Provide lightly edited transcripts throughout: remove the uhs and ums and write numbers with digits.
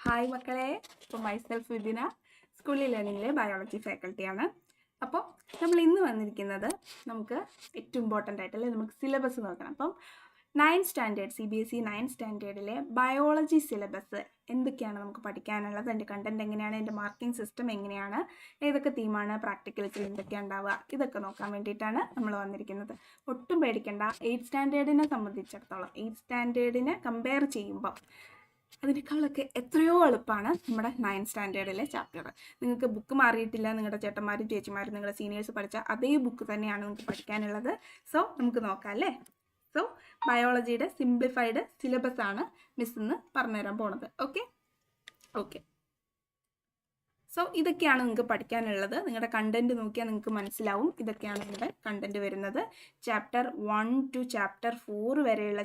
Hi മക്കളെ, ഇപ്പോൾ myself വിദിന സ്കൂളിൽ ലേണിങ്ങിലെ ബയോളജി ഫാക്കൽറ്റിയാണ്. അപ്പോൾ നമ്മൾ ഇന്ന് വന്നിരിക്കുന്നത് നമുക്ക് ഏറ്റവും ഇമ്പോർട്ടൻ്റ് ആയിട്ടല്ലേ നമുക്ക് സിലബസ് നോക്കണം. അപ്പം 9th സ്റ്റാൻഡേർഡ് CBSE 9th സ്റ്റാൻഡേർഡിലെ ബയോളജി സിലബസ് എന്തൊക്കെയാണ് നമുക്ക് പഠിക്കാനുള്ളത്, എൻ്റെ കണ്ടൻറ് എങ്ങനെയാണ്, എൻ്റെ മാർക്കിംഗ് സിസ്റ്റം എങ്ങനെയാണ്, ഏതൊക്കെ തീമാണ്, പ്രാക്ടിക്കൽസിൽ എന്തൊക്കെയാണ് ഉണ്ടാവുക, ഇതൊക്കെ നോക്കാൻ വേണ്ടിയിട്ടാണ് നമ്മൾ വന്നിരിക്കുന്നത്. ഒട്ടും പേടിക്കേണ്ട. 8th സ്റ്റാൻഡേർഡിനെ സംബന്ധിച്ചിടത്തോളം 8th സ്റ്റാൻഡേർഡിനെ കമ്പയർ ചെയ്യുമ്പോൾ അതിനേക്കാളൊക്കെ എത്രയോ എളുപ്പമാണ് നമ്മുടെ 9th സ്റ്റാൻഡേർഡിലെ ചാപ്റ്റർ. നിങ്ങൾക്ക് ബുക്ക് മാറിയിട്ടില്ല, നിങ്ങളുടെ ചേട്ടന്മാരും ചേച്ചിമാരും നിങ്ങളുടെ സീനിയേഴ്സ് പഠിച്ച അതേ ബുക്ക് തന്നെയാണ് നിങ്ങൾക്ക് പഠിക്കാനുള്ളത്. സോ നമുക്ക് നോക്കാം അല്ലേ. സോ ബയോളജിയുടെ സിംപ്ലിഫൈഡ് സിലബസ് ആണ് മിസ് ഇന്ന് പറഞ്ഞുതരാൻ പോണത്. ഓക്കെ. സോ ഇതൊക്കെയാണ് നിങ്ങൾക്ക് പഠിക്കാനുള്ളത്. നിങ്ങളുടെ കണ്ടന്റ് നോക്കിയാൽ നിങ്ങൾക്ക് മനസ്സിലാവും ഇതൊക്കെയാണ് നിങ്ങളുടെ കണ്ടന്റ് വരുന്നത്. ചാപ്റ്റർ 1 to ചാപ്റ്റർ 4 വരെയുള്ള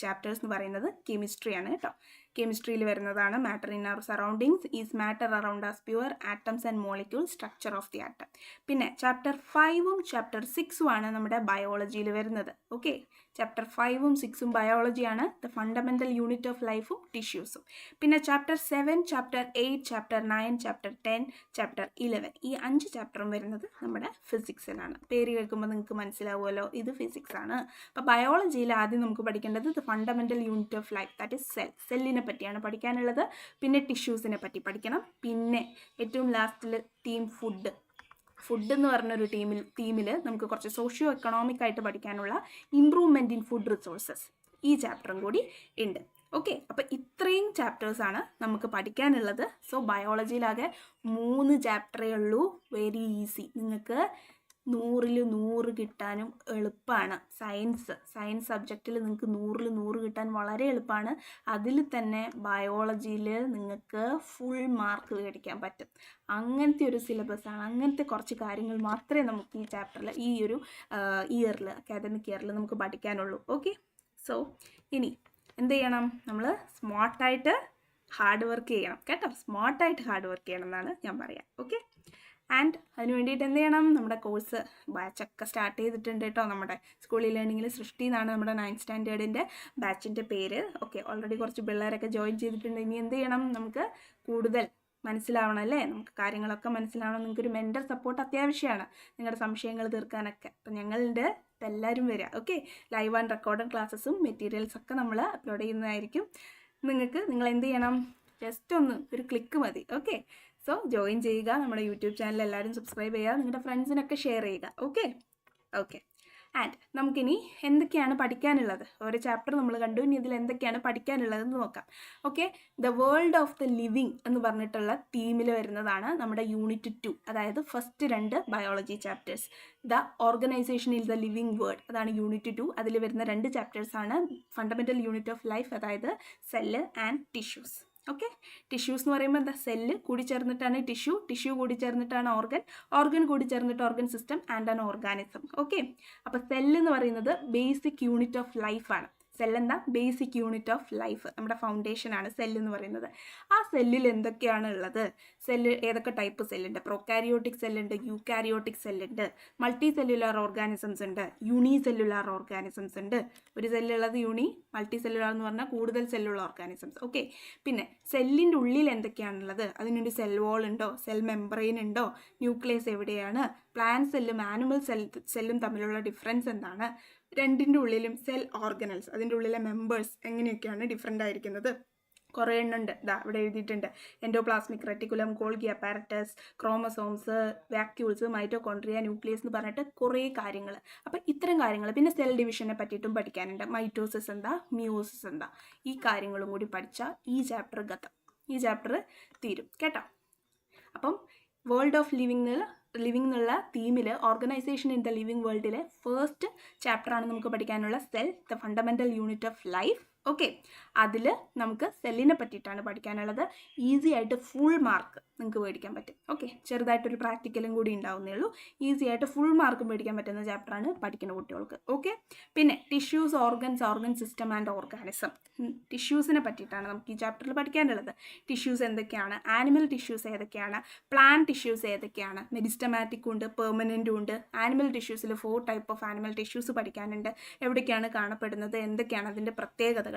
ചാപ്റ്റേഴ്സ് എന്ന് പറയുന്നത് കെമിസ്ട്രിയാണ് കേട്ടോ. കെമിസ്ട്രിയിൽ വരുന്നതാണ് matter in our surroundings, is matter around us pure, atoms and molecules, structure of the atom. പിന്നെ ചാപ്റ്റർ 5ഉം ചാപ്റ്റർ 6ഉം ആണ് നമ്മുടെ ബയോളജിയിൽ വരുന്നത്. ഓക്കെ, ചാപ്റ്റർ 5ഉം 6ഉം ബയോളജിയാണ്. ദ ഫണ്ടമെൻ്റൽ യൂണിറ്റ് ഓഫ് ലൈഫും ടിഷ്യൂസും. പിന്നെ chapter 7, chapter 8, chapter 9, chapter 10, chapter 11 ഈ 5 ചാപ്റ്ററും വരുന്നത് നമ്മുടെ ഫിസിക്സിലാണ്. പേര് കേൾക്കുമ്പോൾ നിങ്ങൾക്ക് മനസ്സിലാവുമല്ലോ, ഇത് ഫിസിക്സ് ആണ്. അപ്പോൾ ബയോളജിയിൽ ആദ്യം നമുക്ക് പഠിക്കേണ്ടത് the fundamental unit of life, that is cell. സെല്ലിനെ പറ്റിയാണ് പഠിക്കാനുള്ളത്. പിന്നെ ടിഷ്യൂസിനെ പറ്റി പഠിക്കണം. പിന്നെ ഏറ്റവും ലാസ്റ്റിൽ തീം ഫുഡ് എന്ന് പറഞ്ഞൊരു തീമിൽ നമുക്ക് കുറച്ച് സോഷ്യോ എക്കണോമിക് ആയിട്ട് പഠിക്കാനുള്ള ഇംപ്രൂവ്മെൻറ്റ് ഇൻ ഫുഡ് റിസോഴ്സസ് ഈ ചാപ്റ്ററും കൂടി ഉണ്ട്. ഓക്കെ, അപ്പോൾ ഇത്രയും ചാപ്റ്റേഴ്സാണ് നമുക്ക് പഠിക്കാനുള്ളത്. സോ ബയോളജിയിലാകെ 3 ചാപ്റ്ററേ ഉള്ളൂ. വെരി ഈസി, നിങ്ങൾക്ക് 100ൽ 100 കിട്ടാനും എളുപ്പമാണ്. സയൻസ് സബ്ജക്റ്റിൽ നിങ്ങൾക്ക് 100ൽ 100 കിട്ടാൻ വളരെ എളുപ്പമാണ്. അതിൽ തന്നെ ബയോളജിയിൽ നിങ്ങൾക്ക് ഫുൾ മാർക്ക് മേടിക്കാൻ പറ്റും. അങ്ങനത്തെ ഒരു സിലബസാണ്. അങ്ങനത്തെ കുറച്ച് കാര്യങ്ങൾ മാത്രമേ നമുക്ക് ഈ ചാപ്റ്ററിൽ ഈ ഒരു അക്കാദമിക് ഇയറിൽ നമുക്ക് പഠിക്കാനുള്ളൂ. ഓക്കെ, സോ ഇനി എന്ത് ചെയ്യണം? നമ്മൾ സ്മാർട്ടായിട്ട് ഹാർഡ് വർക്ക് ചെയ്യണം കേട്ടോ. സ്മാർട്ടായിട്ട് ഹാർഡ് വർക്ക് ചെയ്യണം എന്നാണ് ഞാൻ പറയാം. ഓക്കെ, ആൻഡ് അതിന് വേണ്ടിയിട്ട് എന്ത് ചെയ്യണം? നമ്മുടെ കോഴ്സ് ബാച്ചൊക്കെ സ്റ്റാർട്ട് ചെയ്തിട്ടുണ്ട് കേട്ടോ. നമ്മുടെ സ്കൂളിൽ ലേണിങ്ങിൽ സൃഷ്ടി എന്നാണ് നമ്മുടെ 9th സ്റ്റാൻഡേർഡിൻ്റെ ബാച്ചിൻ്റെ പേര്. ഓക്കെ, ഓൾറെഡി കുറച്ച് പിള്ളേരൊക്കെ ജോയിൻ ചെയ്തിട്ടുണ്ട്. ഇനി എന്ത് ചെയ്യണം? നമുക്ക് കൂടുതൽ മനസ്സിലാവണം അല്ലേ, നമുക്ക് കാര്യങ്ങളൊക്കെ മനസ്സിലാവണം. നിങ്ങൾക്കൊരു മെൻ്റൽ സപ്പോർട്ട് അത്യാവശ്യമാണ് നിങ്ങളുടെ സംശയങ്ങൾ തീർക്കാനൊക്കെ. അപ്പം ഞങ്ങളുടെ എല്ലാവരും വരിക. ഓക്കെ, ലൈവ് ആൻഡ് റെക്കോർഡഡ് ക്ലാസ്സസും മെറ്റീരിയൽസൊക്കെ നമ്മൾ അപ്ലോഡ് ചെയ്യുന്നതായിരിക്കും. നിങ്ങൾ എന്ത് ചെയ്യണം? ജസ്റ്റ് ഒന്ന് ഒരു ക്ലിക്ക് മതി. ഓക്കെ, സോ ജോയിൻ ചെയ്യുക. നമ്മുടെ യൂട്യൂബ് ചാനൽ എല്ലാവരും സബ്സ്ക്രൈബ് ചെയ്യുക, നിങ്ങളുടെ ഫ്രണ്ട്സിനൊക്കെ ഷെയർ ചെയ്യുക. ഓക്കെ. ആൻഡ് നമുക്കിനി എന്തൊക്കെയാണ് പഠിക്കാനുള്ളത്? ഓരോ ചാപ്റ്റർ നമ്മൾ കണ്ടു. ഇനി ഇതിൽ എന്തൊക്കെയാണ് പഠിക്കാനുള്ളതെന്ന് നോക്കാം. Okay, the world of the living എന്ന് പറഞ്ഞിട്ടുള്ള തീമിൽ വരുന്നതാണ് നമ്മുടെ യൂണിറ്റ് 2, അതായത് first 2 biology chapters. The organisation in the living world, അതാണ് യൂണിറ്റ് 2. അതിൽ വരുന്ന 2 ചാപ്റ്റേഴ്സാണ് ഫണ്ടമെൻ്റൽ യൂണിറ്റ് ഓഫ് ലൈഫ്, അതായത് cell and tissues. Okay, tissues എന്ന് പറയുമ്പോൾ എന്താ? സെല്ല് കൂടി ചേർന്നിട്ടാണ് ടിഷ്യൂ കൂടി ചേർന്നിട്ടാണ് ഓർഗൻ കൂടി ചേർന്നിട്ട് organ system and an organism. Okay, അപ്പോൾ സെല്ല് എന്ന് പറയുന്നത് ബേസിക് യൂണിറ്റ് ഓഫ് ലൈഫാണ്. സെല്ലെന്താ? ബേസിക് യൂണിറ്റ് ഓഫ് ലൈഫ്, നമ്മുടെ ഫൗണ്ടേഷനാണ് സെല്ല് എന്ന് പറയുന്നത്. ആ സെല്ലിൽ എന്തൊക്കെയാണ് ഉള്ളത്? സെല്ല് ഏതൊക്കെ ടൈപ്പ് സെല്ലുണ്ട്? പ്രൊക്കാരിയോട്ടിക് സെല്ലുണ്ട്, യൂക്കാരിയോട്ടിക് സെല്ലുണ്ട്, മൾട്ടി സെല്ലുലാർ ഓർഗാനിസംസ് ഉണ്ട്, യൂണിസെല്ലുലാർ ഓർഗാനിസംസ് ഉണ്ട്. ഒരു സെല്ലുള്ളത് മൾട്ടി സെല്ലുലാർ എന്ന് പറഞ്ഞാൽ കൂടുതൽ സെല്ലുള്ള ഓർഗാനിസംസ്. ഓക്കെ, പിന്നെ സെല്ലിൻ്റെ ഉള്ളിൽ എന്തൊക്കെയാണുള്ളത്? അതിനൊരു സെൽ വോൾ ഉണ്ടോ? സെൽ മെംബ്രെയിൻ ഉണ്ടോ? ന്യൂക്ലിയസ് എവിടെയാണ്? പ്ലാന്റ് സെല്ലും ആനിമൽ സെല്ലും തമ്മിലുള്ള ഡിഫറൻസ് എന്താണ്? രണ്ടിൻ്റെ ഉള്ളിലും സെൽ ഓർഗനൽസ്, അതിൻ്റെ ഉള്ളിലെ മെമ്പേഴ്സ് എങ്ങനെയൊക്കെയാണ് ഡിഫറെൻ്റ് ആയിരിക്കുന്നത്? കുറേ എണ്ണുണ്ട്. ഇവിടെ എഴുതിയിട്ടുണ്ട്. Endoplasmic reticulum, Golgi apparatus, chromosomes, vacuoles, mitochondria, nucleus എന്ന് പറഞ്ഞിട്ട് കുറേ കാര്യങ്ങൾ. അപ്പോൾ ഇത്തരം കാര്യങ്ങൾ, പിന്നെ സെൽ ഡിവിഷനെ പറ്റിയിട്ടും പഠിക്കാനുണ്ട്. മൈറ്റോസിസ് എന്താ, മിയോസിസ് എന്താ, ഈ കാര്യങ്ങളും കൂടി പഠിച്ചാൽ ഈ ചാപ്റ്റർ തീരും കേട്ടോ. അപ്പം വേൾഡ് ഓഫ് ലിവിങ് എന്നുള്ള തീമിൽ ഓർഗനൈസേഷൻ ഇൻ ദ ലിവിങ് വേൾഡിലെ ഫസ്റ്റ് ചാപ്റ്ററാണ് നമുക്ക് പഠിക്കാനുള്ള cell, the fundamental unit of life. Okay, അതിൽ നമുക്ക് സെല്ലിനെ പറ്റിയിട്ടാണ് പഠിക്കാനുള്ളത്. ഈസി ആയിട്ട് ഫുൾ മാർക്ക് നിങ്ങൾക്ക് മേടിക്കാൻ പറ്റും. ഓക്കെ, ചെറുതായിട്ടൊരു പ്രാക്ടിക്കലും കൂടി ഉണ്ടാവുന്നേ ഉള്ളൂ. ഈസി ആയിട്ട് ഫുൾ മാർക്ക് മേടിക്കാൻ പറ്റുന്ന ചാപ്റ്ററാണ് പഠിക്കുന്ന കുട്ടികൾക്ക്. ഓക്കെ, പിന്നെ tissues, organ system and organism. ടിഷ്യൂസിനെ പറ്റിയിട്ടാണ് നമുക്ക് ഈ ചാപ്റ്ററിൽ പഠിക്കാനുള്ളത്. ടിഷ്യൂസ് എന്തൊക്കെയാണ്? ആനിമൽ ടിഷ്യൂസ് ഏതൊക്കെയാണ്? പ്ലാന്റ് ടിഷ്യൂസ് ഏതൊക്കെയാണ്? മെരിസ്റ്റമാറ്റിക്കും ഉണ്ട്, പെർമനൻറ്റും ഉണ്ട്. ആനിമൽ ടിഷ്യൂസിൽ 4 ടൈപ്പ് ഓഫ് ആനിമൽ ടിഷ്യൂസ് പഠിക്കാനുണ്ട്. എവിടേക്കാണ് കാണപ്പെടുന്നത്? എന്തൊക്കെയാണ് അതിൻ്റെ പ്രത്യേകതകൾ?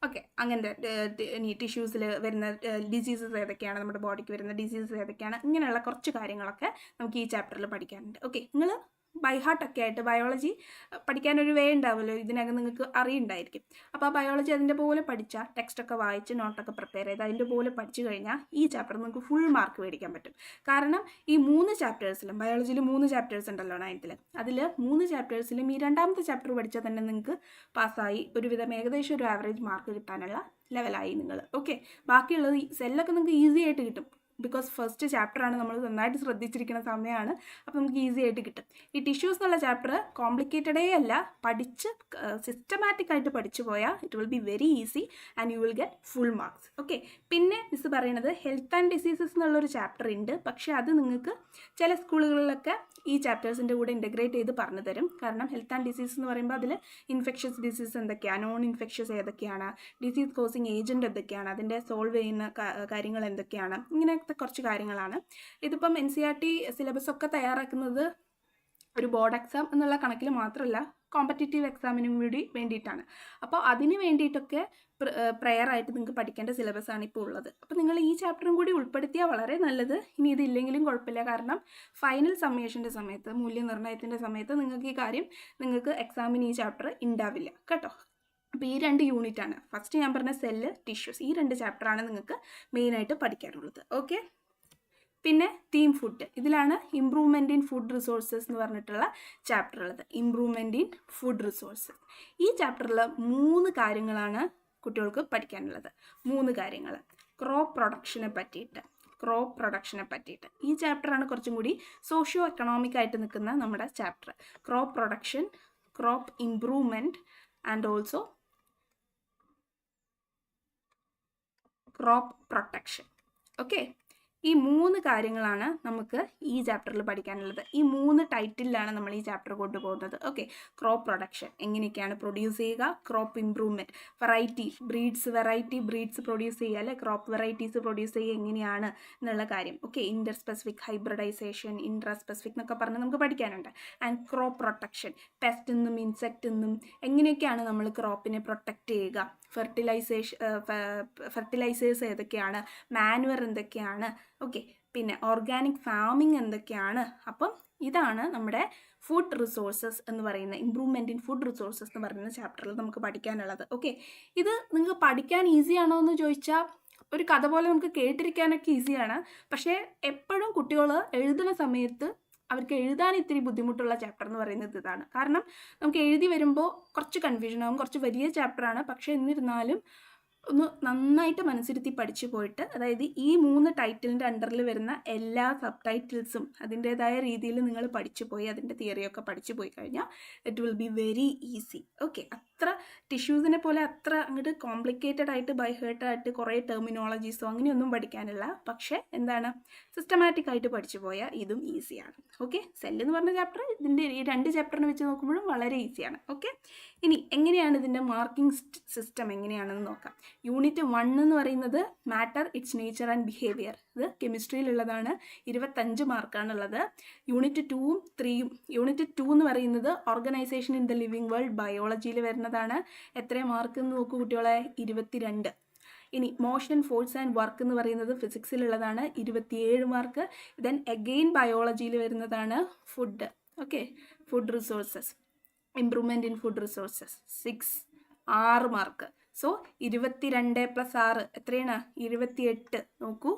ഓക്കെ, അങ്ങനത്തെ ഇനി ടിഷ്യൂസിൽ വരുന്ന ഡിസീസസ് ഏതൊക്കെയാണ്, നമ്മുടെ ബോഡിക്ക് വരുന്ന ഡിസീസസ് ഏതൊക്കെയാണ്, ഇങ്ങനെയുള്ള കുറച്ച് കാര്യങ്ങളൊക്കെ നമുക്ക് ഈ ചാപ്റ്ററിൽ പഠിക്കാനുണ്ട്. ഓക്കെ, നിങ്ങൾ ബൈ ഹാർട്ടൊക്കെ ആയിട്ട് ബയോളജി പഠിക്കാനൊരു വേ ഉണ്ടാവുമല്ലോ, ഇതിനകം നിങ്ങൾക്ക് അറിയുണ്ടായിരിക്കും. അപ്പോൾ ആ ബയോളജി അതിൻ്റെ പോലെ പഠിച്ചാൽ, ടെക്സ്റ്റൊക്കെ വായിച്ച് നോട്ടൊക്കെ പ്രിപ്പയർ ചെയ്ത് അതിൻ്റെ പോലെ പഠിച്ചു കഴിഞ്ഞാൽ ഈ ചാപ്റ്റർ നിങ്ങൾക്ക് ഫുൾ മാർക്ക് മേടിക്കാൻ പറ്റും. കാരണം ഈ 3 ചാപ്റ്റേഴ്സിലും, ബയോളജിയിൽ 3 ചാപ്റ്റേഴ്സ് ഉണ്ടല്ലോ 9th, അതിൽ 3 ചാപ്റ്റേഴ്സിലും ഈ രണ്ടാമത്തെ ചാപ്റ്റർ പഠിച്ചാൽ തന്നെ നിങ്ങൾക്ക് പാസ്സായി ഒരുവിധം ഏകദേശം ഒരു ആവറേജ് മാർക്ക് കിട്ടാനുള്ള ലെവലായി നിങ്ങൾ. ഓക്കെ, ബാക്കിയുള്ളത് സെല്ലൊക്കെ നിങ്ങൾക്ക് ഈസി ആയിട്ട് കിട്ടും. ബിക്കോസ് ഫസ്റ്റ് ചാപ്റ്ററാണ്, നമ്മൾ നന്നായിട്ട് ശ്രദ്ധിച്ചിരിക്കുന്ന സമയമാണ്. അപ്പോൾ നമുക്ക് ഈസി ആയിട്ട് കിട്ടും. ഈ ടിഷ്യൂസ് എന്നുള്ള ചാപ്റ്റർ കോംപ്ലിക്കേറ്റഡേ അല്ല, പഠിച്ച് സിസ്റ്റമാറ്റിക് ആയിട്ട് പഠിച്ചു പോയാൽ it will be very easy and you will get full marks. Okay, പിന്നെ മിസ് പറയുന്നത് ഹെൽത്ത് ആൻഡ് ഡിസീസസ് എന്നുള്ളൊരു ചാപ്റ്റർ ഉണ്ട്. പക്ഷേ അത് നിങ്ങൾക്ക് ചില സ്കൂളുകളിലൊക്കെ ഈ ചാപ്റ്റേഴ്സിൻ്റെ കൂടെ ഇൻ്റഗ്രേറ്റ് ചെയ്ത് പറഞ്ഞു തരും. കാരണം ഹെൽത്ത് ആൻഡ് ഡിസീസ് എന്ന് പറയുമ്പോൾ അതിൽ ഇൻഫെക്ഷ്യസ് ഡിസീസ് എന്തൊക്കെയാണ്, നോൺ ഇൻഫെക്ഷ്യസ് ഏതൊക്കെയാണ്, ഡിസീസ് കോസിങ് ഏജൻറ്റ് എന്തൊക്കെയാണ്, അതിൻ്റെ സോൾവ് ചെയ്യുന്ന കാര്യങ്ങൾ എന്തൊക്കെയാണ്, ഇങ്ങനത്തെ കുറച്ച് കാര്യങ്ങളാണ്. ഇതിപ്പം NCERT സിലബസ് ഒക്കെ തയ്യാറാക്കുന്നത് ഒരു ബോർഡ് എക്സാം എന്നുള്ള കണക്കിൽ മാത്രമല്ല, കോമ്പറ്റേറ്റീവ് എക്സാമിനും കൂടി വേണ്ടിയിട്ടാണ്. അപ്പോൾ അതിന് വേണ്ടിയിട്ടൊക്കെ പ്രയറായിട്ട് നിങ്ങൾക്ക് പഠിക്കേണ്ട സിലബസാണ് ഇപ്പോൾ ഉള്ളത്. അപ്പോൾ നിങ്ങൾ ഈ ചാപ്റ്ററും കൂടി ഉൾപ്പെടുത്തിയാൽ വളരെ നല്ലത്. ഇനി ഇതില്ലെങ്കിലും കുഴപ്പമില്ല, കാരണം ഫൈനൽ സമ്മേഷൻ്റെ സമയത്ത്, മൂല്യനിർണ്ണയത്തിൻ്റെ സമയത്ത് നിങ്ങൾക്ക് ഈ കാര്യം, നിങ്ങൾക്ക് എക്സാമിന് ഈ ചാപ്റ്റർ ഉണ്ടാവില്ല കേട്ടോ. അപ്പോൾ ഈ 2 യൂണിറ്റാണ്, ഫസ്റ്റ് ഞാൻ പറഞ്ഞ സെല്ല്, ടിഷ്യൂസ്, ഈ 2 ചാപ്റ്ററാണ് നിങ്ങൾക്ക് മെയിനായിട്ട് പഠിക്കാനുള്ളത്. ഓക്കെ, പിന്നെ തീം ഫുഡ്, ഇതിലാണ് ഇംപ്രൂവ്മെൻറ്റ് ഇൻ ഫുഡ് റിസോഴ്സസ് എന്ന് പറഞ്ഞിട്ടുള്ള ചാപ്റ്റർ ഉള്ളത്. ഇംപ്രൂവ്മെൻറ്റ് ഇൻ ഫുഡ് റിസോഴ്സസ്, ഈ ചാപ്റ്ററിൽ 3 കാര്യങ്ങളാണ് കുട്ടികൾക്ക് പഠിക്കാനുള്ളത്. 3 കാര്യങ്ങൾ. ക്രോപ്പ് പ്രൊഡക്ഷനെ പറ്റിയിട്ട് ഈ ചാപ്റ്ററാണ് കുറച്ചും കൂടി സോഷ്യോ എക്കണോമിക് ആയിട്ട് നിൽക്കുന്ന നമ്മുടെ chapter. Crop production, crop improvement and also crop protection. Okay, ഈ 3 കാര്യങ്ങളാണ് നമുക്ക് ഈ ചാപ്റ്ററിൽ പഠിക്കാനുള്ളത്. ഈ 3 ടൈറ്റിലാണ് നമ്മൾ ഈ ചാപ്റ്റർ കൊണ്ടുപോകുന്നത്. ഓക്കെ, ക്രോപ്പ് പ്രൊഡക്ഷൻ എങ്ങനെയൊക്കെയാണ് പ്രൊഡ്യൂസ് ചെയ്യുക, crop improvement, variety breeds produce ചെയ്യുക, അല്ലെ, ക്രോപ്പ് വെറൈറ്റീസ് പ്രൊഡ്യൂസ് ചെയ്യുക എങ്ങനെയാണ് എന്നുള്ള കാര്യം. Okay, inter specific hybridisation, intra specific എന്നൊക്കെ പറഞ്ഞ് നമുക്ക് പഠിക്കാനുണ്ട്. ആൻഡ് ക്രോപ്പ് പ്രൊട്ടക്ഷൻ, പെസ്റ്റ് നിന്നും ഇൻസെക്റ്റ് നിന്നും എങ്ങനെയൊക്കെയാണ് നമ്മൾ ക്രോപ്പിനെ പ്രൊട്ടക്റ്റ് ചെയ്യുക, ഫെർട്ടിലൈസേഴ്സ് ഏതൊക്കെയാണ്, മാനുവർ എന്തൊക്കെയാണ്, ഓക്കെ, പിന്നെ ഓർഗാനിക് ഫാമിംഗ് എന്തൊക്കെയാണ്. അപ്പം ഇതാണ് നമ്മുടെ ഫുഡ് റിസോഴ്സസ് എന്ന് പറയുന്ന, ഇംപ്രൂവ്മെൻറ്റ് ഇൻ ഫുഡ് റിസോഴ്സസ് എന്ന് പറയുന്ന ചാപ്റ്ററിൽ നമുക്ക് പഠിക്കാനുള്ളത്. ഓക്കെ, ഇത് നിങ്ങൾക്ക് പഠിക്കാൻ ഈസിയാണോ എന്ന് ചോദിച്ചാൽ ഒരു കഥ പോലെ നമുക്ക് കേട്ടിരിക്കാനൊക്കെ ഈസിയാണ്. പക്ഷേ എപ്പോഴും കുട്ടികൾ എഴുതുന്ന സമയത്ത് അവർക്ക് എഴുതാൻ ഇത്തിരി ബുദ്ധിമുട്ടുള്ള ചാപ്റ്റർ എന്ന് പറയുന്നത് ഇതാണ്. കാരണം നമുക്ക് എഴുതി വരുമ്പോൾ കുറച്ച് കൺഫ്യൂഷൻ ആകും, കുറച്ച് വലിയ ചാപ്റ്ററാണ്. പക്ഷേ എന്നിരുന്നാലും ഒന്ന് നന്നായിട്ട് മനസ്സിരുത്തി പഠിച്ചു പോയിട്ട്, അതായത് ഈ 3 ടൈറ്റിലിൻ്റെ അണ്ടറിൽ വരുന്ന എല്ലാ സബ് ടൈറ്റിൽസും അതിൻ്റേതായ രീതിയിൽ നിങ്ങൾ പഠിച്ചു പോയി, അതിൻ്റെ തിയറിയൊക്കെ പഠിച്ചു പോയി കഴിഞ്ഞാൽ it will be very easy. Okay, അത്ര ടിഷ്യൂസിനെ പോലെ അത്ര അങ്ങോട്ട് കോംപ്ലിക്കേറ്റഡ് ആയിട്ട് ബൈ ഹേർട്ടായിട്ട് കുറേ ടെർമിനോളജീസോ അങ്ങനെയൊന്നും പഠിക്കാനില്ല. പക്ഷേ എന്താണ്, സിസ്റ്റമാറ്റിക് ആയിട്ട് പഠിച്ചു പോയാൽ ഇതും ഈസിയാണ്. ഓക്കെ, സെല്ല് എന്ന് പറഞ്ഞ ചാപ്റ്റർ ഇതിൻ്റെ ഈ 2 ചാപ്റ്ററിനെ വെച്ച് നോക്കുമ്പോഴും വളരെ ഈസിയാണ്. ഓക്കെ, ഇനി എങ്ങനെയാണ് ഇതിൻ്റെ മാർക്കിംഗ് സിസ്റ്റം എങ്ങനെയാണെന്ന് നോക്കാം. യൂണിറ്റ് 1 എന്ന് പറയുന്നത് matter, it's nature and behaviour, ഇത് കെമിസ്ട്രിയിലുള്ളതാണ്. 25 മാർക്കാണുള്ളത്. യൂണിറ്റ് 2ഉം 3ഉം, യൂണിറ്റ് 2 എന്ന് പറയുന്നത് organisation in the living world, ബയോളജിയിൽ വരുന്നതാണ്. എത്ര മാർക്ക് എന്ന് നോക്കൂ കുട്ടികളെ, 22. ഇനി മോഷൻ, ഫോഴ്സ് ആൻഡ് വർക്ക് എന്ന് പറയുന്നത് ഫിസിക്സിലുള്ളതാണ്, 27 മാർക്ക്. ദെൻ അഗെയിൻ ബയോളജിയിൽ വരുന്നതാണ് food. Okay, food resources, improvement in food resources 6 mark. So 22 + 6 എത്രയാണ്, 28. നോക്കൂ,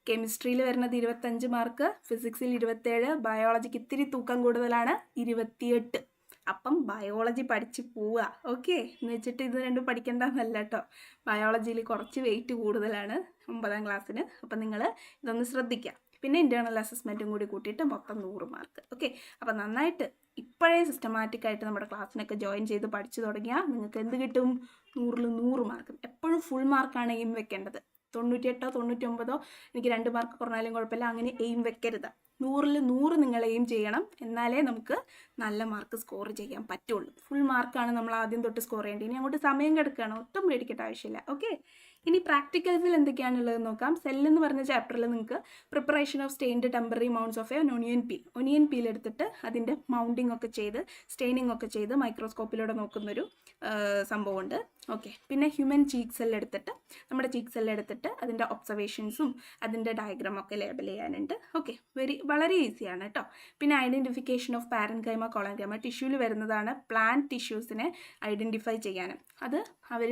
കെമിസ്ട്രിയിൽ വരുന്നത് 25 മാർക്ക്, ഫിസിക്സിൽ 27, ബയോളജിക്ക് ഇത്തിരി തൂക്കം കൂടുതലാണ്, 28. അപ്പം ബയോളജി പഠിച്ച് പോവുക. ഓക്കെ, എന്ന് വെച്ചിട്ട് ഇത് 2 പഠിക്കേണ്ടതെന്നല്ല കേട്ടോ. ബയോളജിയിൽ കുറച്ച് വെയിറ്റ് കൂടുതലാണ് 9ാം ക്ലാസ്സിന്. അപ്പം നിങ്ങൾ ഇതൊന്ന് ശ്രദ്ധിക്കുക. പിന്നെ ഇൻറ്റേർണൽ അസസ്മെൻറ്റും കൂടി കൂട്ടിയിട്ട് മൊത്തം 100 മാർക്ക്. ഓക്കെ, അപ്പം നന്നായിട്ട് ഇപ്പോഴേ സിസ്റ്റമാറ്റിക്കായിട്ട് നമ്മുടെ ക്ലാസ്സിനൊക്കെ ജോയിൻ ചെയ്ത് പഠിച്ചു തുടങ്ങിയാൽ നിങ്ങൾക്ക് എന്ത് കിട്ടും, 100ൽ 100 മാർക്ക്. എപ്പോഴും ഫുൾ മാർക്കാണ് എയിം വെക്കേണ്ടത്. 98 99 എനിക്ക് 2 മാർക്ക് കുറഞ്ഞാലും കുഴപ്പമില്ല, അങ്ങനെ എയിം വെക്കരുത്. 100ൽ 100 നിങ്ങൾ എയിം ചെയ്യണം. എന്നാലേ നമുക്ക് നല്ല മാർക്ക് സ്കോർ ചെയ്യാൻ പറ്റുള്ളൂ. ഫുൾ മാർക്കാണ് നമ്മൾ ആദ്യം തൊട്ട് സ്കോർ ചെയ്യേണ്ടത്. ഇനി അങ്ങോട്ട് സമയം കിടക്കുകയാണ്, ഒട്ടും പേടിക്കേണ്ട ആവശ്യമില്ല. ഓക്കെ, ഇനി പ്രാക്ടിക്കൽസിൽ എന്തൊക്കെയാണുള്ളത് നോക്കാം. സെൽ എന്ന് പറഞ്ഞ ചാപ്റ്ററിൽ നിങ്ങൾക്ക് preparation of stained temporary mounts of A onion peel എടുത്തിട്ട് അതിൻ്റെ മൗണ്ടിങ് ഒക്കെ ചെയ്ത് സ്റ്റെയിനിങ് ഒക്കെ ചെയ്ത് മൈക്രോസ്കോപ്പിലൂടെ നോക്കുന്നൊരു സംഭവമുണ്ട്. ഓക്കെ, പിന്നെ ഹ്യൂമൻ ചീക്ക് സെൽ എടുത്തിട്ട് നമ്മുടെ ചീക്ക് സെൽ എടുത്തിട്ട് അതിൻ്റെ ഒബ്സർവേഷൻസും അതിൻ്റെ ഡയഗ്രാമൊക്കെ ലേബൽ ചെയ്യാനുണ്ട്. ഓക്കെ, വളരെ ഈസിയാണ് കേട്ടോ. പിന്നെ ഐഡൻറ്റിഫിക്കേഷൻ ഓഫ് പാരൻകൈമ കോളൻകൈമ ടിഷ്യൂവിൽ വരുന്നതാണ്. പ്ലാന്റ് ടിഷ്യൂസിനെ ഐഡൻറ്റിഫൈ ചെയ്യാനും അത് അവർ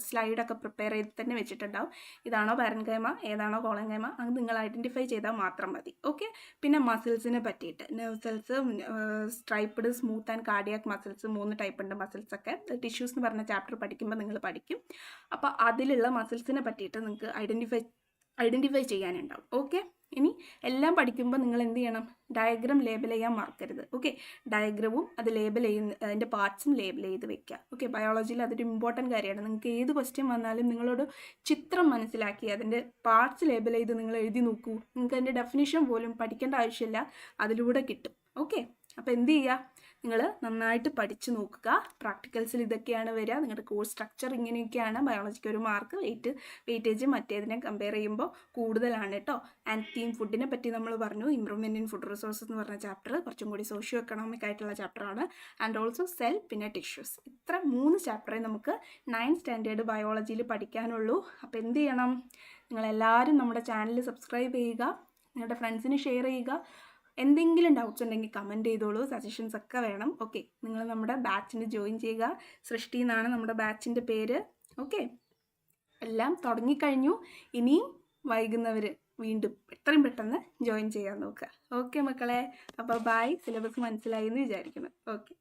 സ്ലൈഡൊക്കെ പ്രിപ്പയർ ചെയ്ത് തന്നെ വെച്ചിട്ടുണ്ടാവും. ഇതാണോ പാരൻകൈമ, ഏതാണോ കോളൻകൈമ, അത് നിങ്ങൾ ഐഡൻറ്റിഫൈ ചെയ്താൽ മാത്രം മതി. ഓക്കെ, പിന്നെ മസിൽസിനെ പറ്റിയിട്ട് nerve cells, striped, smooth and cardiac muscles, 3 type ഉണ്ട് മസിൽസൊക്കെ. ടിഷ്യൂസ് എന്ന് പറഞ്ഞ ചാപ്റ്റർ പഠിക്കുമ്പോൾ നിങ്ങൾ പഠിക്കും. അപ്പോൾ അതിലുള്ള മസിൽസിനെ പറ്റിയിട്ട് നിങ്ങൾക്ക് ഐഡൻറ്റിഫൈ ചെയ്യാനുണ്ടാവും. ഓക്കെ, ഇനി എല്ലാം പഠിക്കുമ്പോൾ നിങ്ങൾ എന്ത് ചെയ്യണം, ഡയഗ്രാം ലേബൽ ചെയ്യാൻ മറക്കരുത്. ഓക്കെ, ഡയഗ്രാമും അത് ലേബൽ ചെയ്യുന്ന അതിൻ്റെ പാർട്സും ലേബൽ ചെയ്ത് വെക്കുക. ഓക്കെ, ബയോളജിയിൽ അതൊരു ഇമ്പോർട്ടൻറ്റ് കാര്യമാണ്. നിങ്ങൾക്ക് ഏത് ക്വസ്റ്റ്യൻ വന്നാലും നിങ്ങളോട് ചിത്രം മനസ്സിലാക്കി അതിൻ്റെ പാർട്സ് ലേബൽ ചെയ്ത് നിങ്ങൾ എഴുതി നോക്കൂ. നിങ്ങൾക്ക് അതിൻ്റെ ഡെഫിനിഷൻ പോലും പഠിക്കേണ്ട ആവശ്യമില്ല, അതിലൂടെ കിട്ടും. ഓക്കെ, അപ്പോൾ എന്ത് ചെയ്യുക, നിങ്ങൾ നന്നായിട്ട് പഠിച്ച് നോക്കുക. പ്രാക്ടിക്കൽസിൽ ഇതൊക്കെയാണ് വരിക. നിങ്ങളുടെ കോഴ്സ് സ്ട്രക്ചർ ഇങ്ങനെയൊക്കെയാണ്. ബയോളജിക്ക് ഒരു മാർക്ക് വെയിറ്റേജ് മറ്റേതിനെ കമ്പയർ ചെയ്യുമ്പോൾ കൂടുതലാണ് കേട്ടോ. ആൻഡ് തീം ഫുഡിനെ പറ്റി നമ്മൾ പറഞ്ഞു. ഇംപ്രൂവ്മെൻറ്റ് ഇൻ ഫുഡ് റിസോഴ്സസ് എന്ന് പറഞ്ഞ ചാപ്റ്റർ കുറച്ചും കൂടി സോഷ്യോ എക്കണോമിക് ആയിട്ടുള്ള ചാപ്റ്ററാണ്. ആൻഡ് ഓൾസോ സെൽ, പിന്നെ ടിഷ്യൂസ്. ഇത്ര 3 ചാപ്റ്ററേ നമുക്ക് 9th സ്റ്റാൻഡേർഡ് ബയോളജിയിൽ പഠിക്കാനുള്ളൂ. അപ്പോൾ എന്ത് ചെയ്യണം, നിങ്ങളെല്ലാവരും നമ്മുടെ ചാനൽ സബ്സ്ക്രൈബ് ചെയ്യുക, നിങ്ങളുടെ ഫ്രണ്ട്സിന് ഷെയർ ചെയ്യുക. എന്തെങ്കിലും ഡൗട്ട്സ് ഉണ്ടെങ്കിൽ കമൻറ്റ് ചെയ്തോളൂ. സജഷൻസ് ഒക്കെ വേണം. ഓക്കെ, നിങ്ങൾ നമ്മുടെ ബാച്ചിന് ജോയിൻ ചെയ്യുക. സൃഷ്ടി എന്നാണ് നമ്മുടെ ബാച്ചിൻ്റെ പേര്. ഓക്കെ, എല്ലാം തുടങ്ങിക്കഴിഞ്ഞു. ഇനിയും വൈകുന്നവർ വീണ്ടും എത്രയും പെട്ടെന്ന് ജോയിൻ ചെയ്യാൻ നോക്കുക. ഓക്കെ മക്കളെ, അപ്പോൾ ബൈ. സിലബസ് മനസ്സിലായി എന്ന് വിചാരിക്കുന്നു. ഓക്കെ.